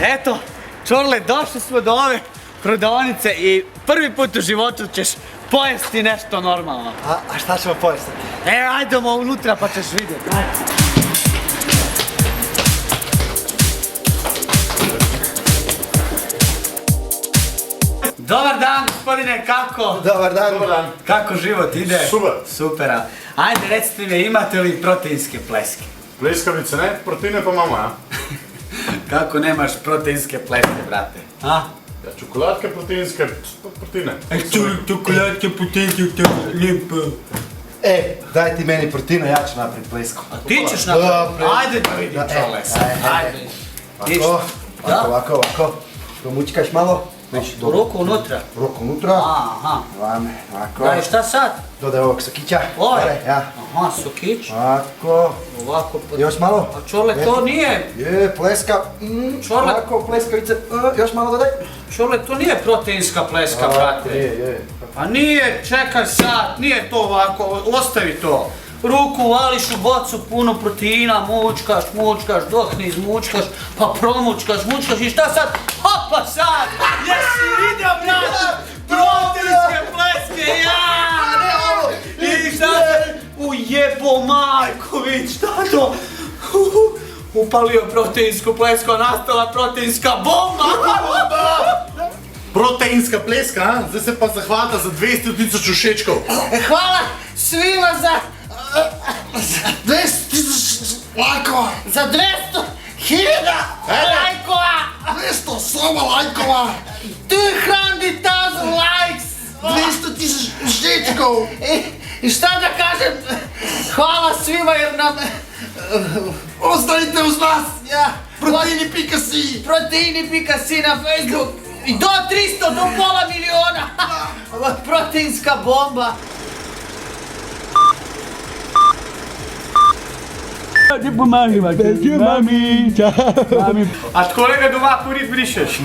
Eto, Čorle, došli smo do ove prodavnice i prvi put u životu ćeš pojesti nešto normalno. A šta ćemo pojesti? Ajdemo unutra pa ćeš vidjeti. Dobar dan, gospodine, kako? Dobar dan. Kako život ide? Super. Supera. Ajde, recite mi, imate li proteinske pleske? Pleskavice ne, proteine pa mama, ja? Kako nemaš proteinske pleske, brate? A? Ja, čokoladke proteinske, proteine. Čokoladke proteinske, lijepo. Daj ti meni protino, ja ću napraviti plesku. A ti ćeš napraviti? Ajde da vidim, Čorle. Ajde. Ovako. Promućkaš malo. Ruku unutra. Ruku unutra. Aha. Ovako. Daj, šta sad? Dodaj ovog sokića. Ovaj? Ja. Aha, sokić. Ovako. Ovako. Još malo. A Čorle, to nije. Je, pleska. Čorle. Ovako, pleskavice. Još malo dodaj. Čorle, to nije proteinska pleska, brate. Je. Pa nije, čekaj sad, nije to ovako, ostavi to. Ruku vališ u bocu puno proteina, mučkaš, dok ne izmučkaš, pa promučkaš i šta sad? Hopa sad! Jesi vidio, brate? Proteinske pleske, ne ovo! I šta sad? Ujebo Majković, šta to? Upalio proteinsku plesku, a nastala proteinska bomba! Proteinska pleska, a? Zdaj se pa zahvata za 200.000 všečkov. Hvala svima za 200.000 lajkova! za 200.000 lajkova! 200 samo lajkova! 200,000 likes! 200.000 všečkov! I šta da kažem? Hvala svima jer nam... Ostanite uz nas! Ja, Proteini.si! Proteini.si na Facebook! I do 300, do pola miliona! Proteinska bomba! Ti pomaži, mami, čao. A kolega doma kurit brišeš?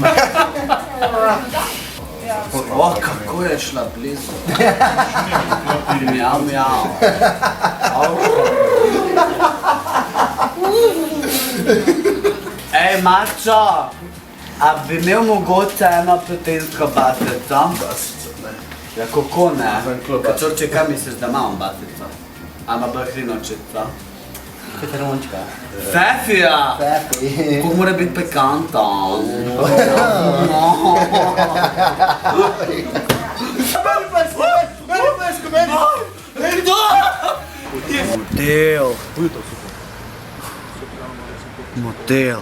O, kako je šla blizu. Mjau, mjau. Ej, Marčo, a bi imel mogoče ena proteinska batica? Ja, kako ne? Čorče, kaj misliš, da imam batica? Ama bahrinočica? Peterončka. Fefija! Pepi. Ko mora biti pekantan. Model. Model.